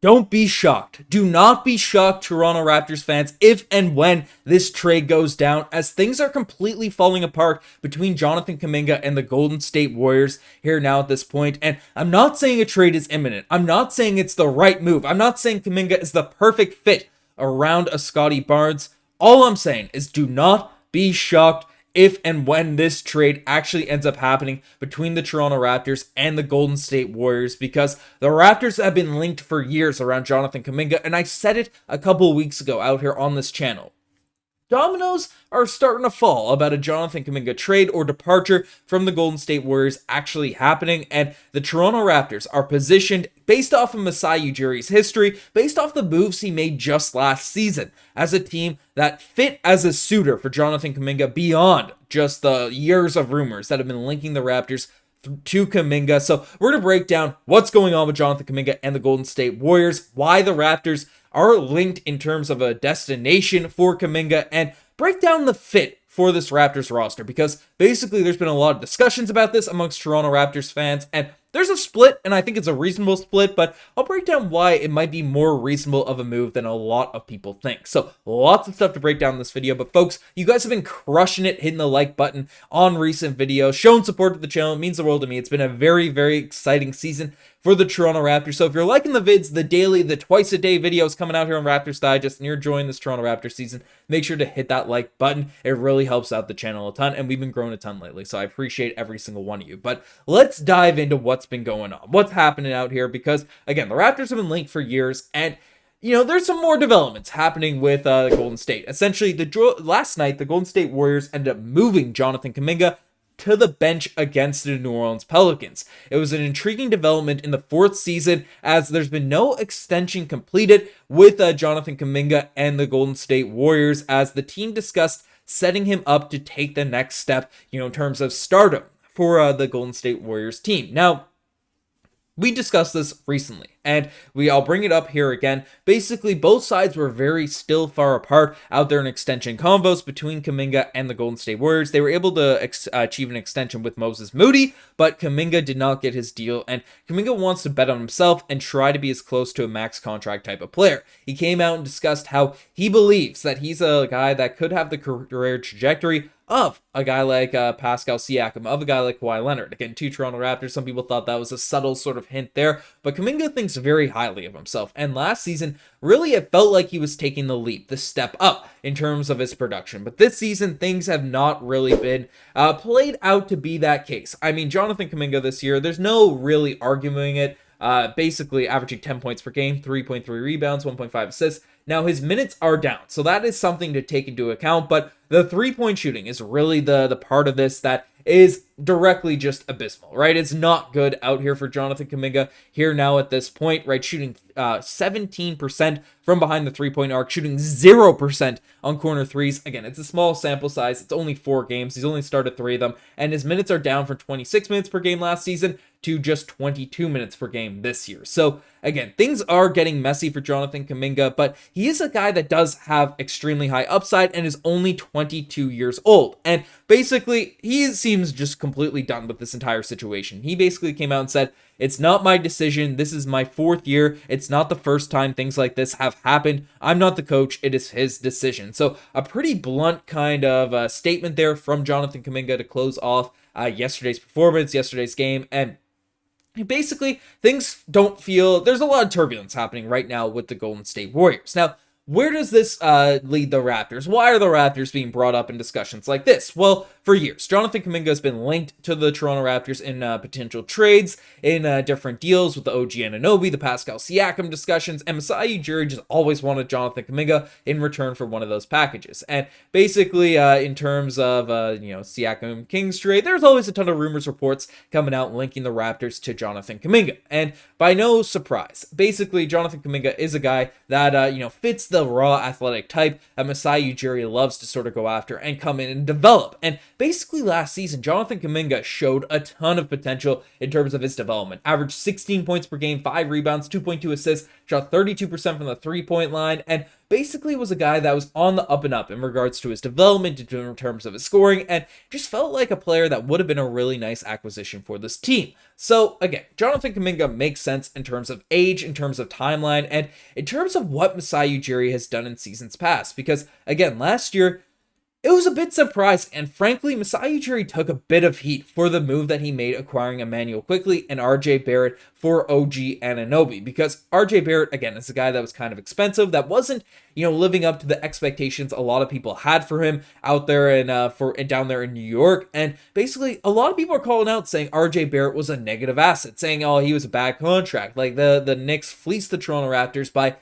Don't be shocked. Do not be shocked, Toronto Raptors fans, if and when this trade goes down, as things are completely falling apart between Jonathan Kuminga and the Golden State Warriors here now at this point. And I'm not saying a trade is imminent. I'm not saying it's the right move. I'm not saying Kuminga is the perfect fit around a Scottie Barnes. All I'm saying is do not be shocked if and when this trade actually ends up happening between the Toronto Raptors and the Golden State Warriors, because the Raptors have been linked for years around Jonathan Kuminga, and I said it a couple weeks ago out here on this channel. Dominoes are starting to fall about a Jonathan Kuminga trade or departure from the Golden State Warriors actually happening, and the Toronto Raptors are positioned based off of Masai Ujiri's history, based off the moves he made just last season, as a team that fit as a suitor for Jonathan Kuminga beyond just the years of rumors that have been linking the Raptors to Kuminga. So we're going to break down what's going on with Jonathan Kuminga and the Golden State Warriors, why the Raptors are linked in terms of a destination for Kuminga, and break down the fit for this Raptors roster, because basically there's been a lot of discussions about this amongst Toronto Raptors fans, and there's a split, and I think it's a reasonable split, but I'll break down why it might be more reasonable of a move than a lot of people think. So lots of stuff to break down in this video, but folks, you guys have been crushing it, hitting the like button on recent videos, showing support to the channel. It means the world to me. It's been a very, very exciting season for the Toronto Raptors. So if you're liking the vids, the daily, the twice a day videos coming out here on Raptors Digest, and you're enjoying this Toronto Raptors season, make sure to hit that like button. It really helps out the channel a ton, and we've been growing a ton lately, so I appreciate every single one of you. But let's dive into what's been going on, what's happening out here, because again, the Raptors have been linked for years, and there's some more developments happening with Golden State. Essentially, last night, the Golden State Warriors ended up moving Jonathan Kuminga to the bench against the New Orleans Pelicans. It was an intriguing development in the fourth season, as there's been no extension completed with Jonathan Kuminga and the Golden State Warriors, as the team discussed setting him up to take the next step, in terms of stardom for the Golden State Warriors team. Now, we discussed this recently, and I'll bring it up here again. Basically, both sides were very still far apart out there in extension convos between Kuminga and the Golden State Warriors. They were able to achieve an extension with Moses Moody, but Kuminga did not get his deal, and Kuminga wants to bet on himself and try to be as close to a max contract type of player. He came out and discussed how he believes that he's a guy that could have the career trajectory of a guy like Pascal Siakam, of a guy like Kawhi Leonard. Again, two Toronto Raptors. Some people thought that was a subtle sort of hint there, but Kuminga thinks very highly of himself. And last season, really, it felt like he was taking the leap, the step up in terms of his production. But this season, things have not really been played out to be that case. I mean, Jonathan Kuminga this year, there's no really arguing it. Basically averaging 10 points per game, 3.3 rebounds, 1.5 assists. Now, his minutes are down, so that is something to take into account, but the three-point shooting is really the part of this that is directly just abysmal, right? It's not good out here for Jonathan Kuminga here now at this point, right? Shooting 17% from behind the three-point arc, shooting 0% on corner threes. Again, it's a small sample size. It's only 4 games. He's only started 3 of them, and his minutes are down from 26 minutes per game last season to just 22 minutes per game this year. So again, things are getting messy for Jonathan Kuminga, but he is a guy that does have extremely high upside and is only 22 years old. And basically, he seems just completely done with this entire situation. He basically came out and said, "It's not my decision. This is my 4th year. It's not the first time things like this have happened. I'm not the coach. It is his decision." So a pretty blunt kind of statement there from Jonathan Kuminga to close off yesterday's performance, yesterday's game. And basically, things don't feel... There's a lot of turbulence happening right now with the Golden State Warriors. Now, where does this lead the Raptors? Why are the Raptors being brought up in discussions like this? Well, for years, Jonathan Kuminga has been linked to the Toronto Raptors in potential trades, in different deals with the OG Anunoby, the Pascal Siakam discussions, and Masai Ujiri just always wanted Jonathan Kuminga in return for one of those packages. And basically, in terms of, Siakam Kings trade, there's always a ton of rumors, reports coming out linking the Raptors to Jonathan Kuminga. And by no surprise, basically, Jonathan Kuminga is a guy that, fits the raw athletic type that Masai Ujiri loves to sort of go after and come in and develop. And basically last season, Jonathan Kuminga showed a ton of potential in terms of his development. Averaged 16 points per game, 5 rebounds, 2.2 assists, shot 32% from the three-point line, and basically was a guy that was on the up and up in regards to his development, in terms of his scoring, and just felt like a player that would have been a really nice acquisition for this team. So again, Jonathan Kuminga makes sense in terms of age, in terms of timeline, and in terms of what Masai Ujiri has done in seasons past. Because again, last year, it was a bit surprising, and frankly, Masai Ujiri took a bit of heat for the move that he made acquiring Immanuel Quickley and RJ Barrett for OG Anunoby, because RJ Barrett, again, is a guy that was kind of expensive, that wasn't, living up to the expectations a lot of people had for him out there and down there in New York, and basically, a lot of people are calling out saying RJ Barrett was a negative asset, saying, oh, he was a bad contract, like the Knicks fleeced the Toronto Raptors by,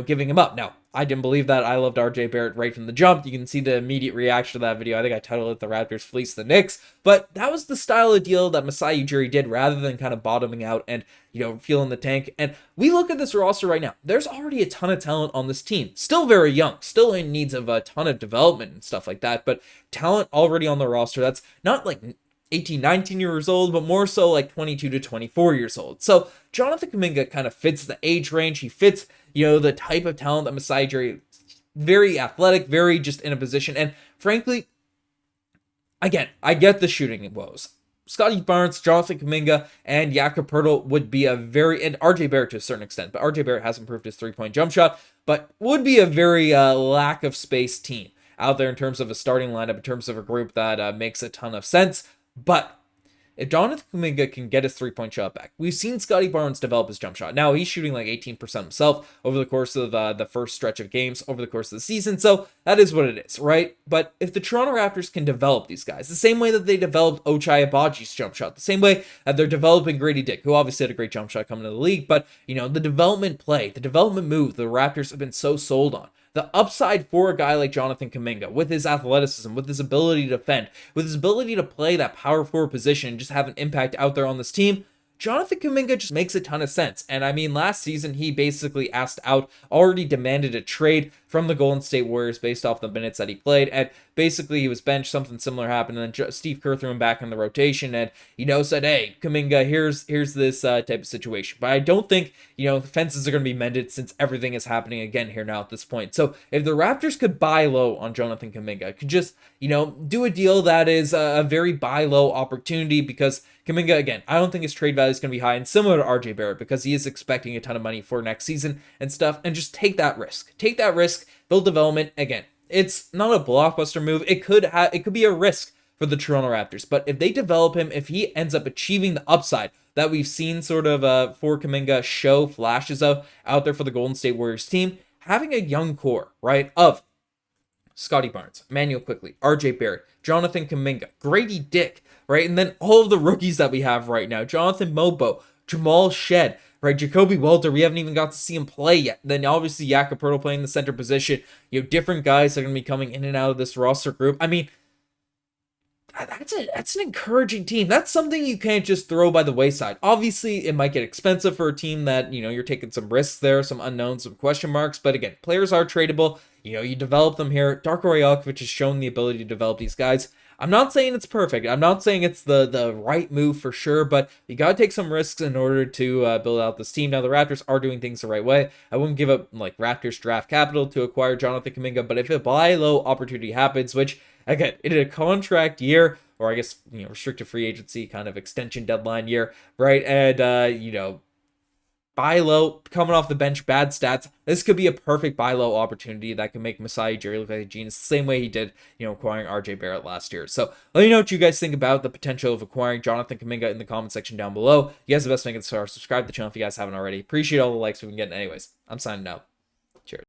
giving him up. Now, I didn't believe that. I loved RJ Barrett right from the jump. You can see the immediate reaction to that video. I think I titled it "The Raptors Fleece the Knicks." But that was the style of deal that Masai Ujiri did, rather than kind of bottoming out and, feeling the tank. And we look at this roster right now. There's already a ton of talent on this team. Still very young. Still in needs of a ton of development and stuff like that. But talent already on the roster that's not like 18, 19 years old, but more so like 22 to 24 years old. So Jonathan Kuminga kind of fits the age range. He fits, the type of talent that Masai Ujiri, very athletic, very just in a position. And frankly, again, I get the shooting woes. Scottie Barnes, Jonathan Kuminga, and Jakob Poeltl would be and RJ Barrett to a certain extent, but RJ Barrett has improved his three-point jump shot, but would be a very lack of space team out there in terms of a starting lineup, in terms of a group that makes a ton of sense. But if Jonathan Kuminga can get his three-point shot back, we've seen Scottie Barnes develop his jump shot. Now, he's shooting like 18% himself over the course of the first stretch of games over the course of the season, so that is what it is, right? But if the Toronto Raptors can develop these guys, the same way that they developed Ochai Agbaji's jump shot, the same way that they're developing Gradey Dick, who obviously had a great jump shot coming to the league, but, the development play, the development move the Raptors have been so sold on. The upside for a guy like Jonathan Kuminga, with his athleticism, with his ability to defend, with his ability to play that power forward position and just have an impact out there on this team, Jonathan Kuminga just makes a ton of sense. And I mean, last season, he basically asked out, already demanded a trade from the Golden State Warriors based off the minutes that he played. And basically, he was benched, something similar happened, and then Steve Kerr threw him back in the rotation and, said, hey, Kuminga, here's this type of situation. But I don't think, fences are going to be mended since everything is happening again here now at this point. So if the Raptors could buy low on Jonathan Kuminga, could just, do a deal that is a very buy low opportunity, because Kuminga, again, I don't think his trade value is going to be high, and similar to RJ Barrett, because he is expecting a ton of money for next season and stuff, and just take that risk. Take that risk, build development. Again, it's not a blockbuster move. It could be a risk for the Toronto Raptors, but if they develop him, if he ends up achieving the upside that we've seen sort of for Kuminga show flashes of out there for the Golden State Warriors team, having a young core, right, of Scottie Barnes, Immanuel Quickley, RJ Barrett, Jonathan Kuminga, Gradey Dick, right? And then all of the rookies that we have right now, Jonathan Mobo, Jamal Shed, right? Jakob Poeltl, we haven't even got to see him play yet. Then obviously Jakob Poeltl playing the center position. Different guys are going to be coming in and out of this roster group. I mean, that's an encouraging team. That's something you can't just throw by the wayside. Obviously, it might get expensive for a team that, you're taking some risks there, some unknowns, some question marks. But again, players are tradable. You develop them here. Darko Rajaković has shown the ability to develop these guys. I'm not saying it's perfect. I'm not saying it's the right move for sure, but you got to take some risks in order to build out this team. Now, the Raptors are doing things the right way. I wouldn't give up like Raptors draft capital to acquire Jonathan Kuminga, but if a buy low opportunity happens, which again, in a contract year, or I guess, restricted free agency kind of extension deadline year, right? And, buy low, coming off the bench, bad stats. This could be a perfect buy low opportunity that can make Masai Ujiri look like a genius, the same way he did, acquiring RJ Barrett last year. So let me know what you guys think about the potential of acquiring Jonathan Kuminga in the comment section down below. You guys are the best, make it so subscribe to the channel if you guys haven't already. Appreciate all the likes we've been getting anyways. I'm signing out.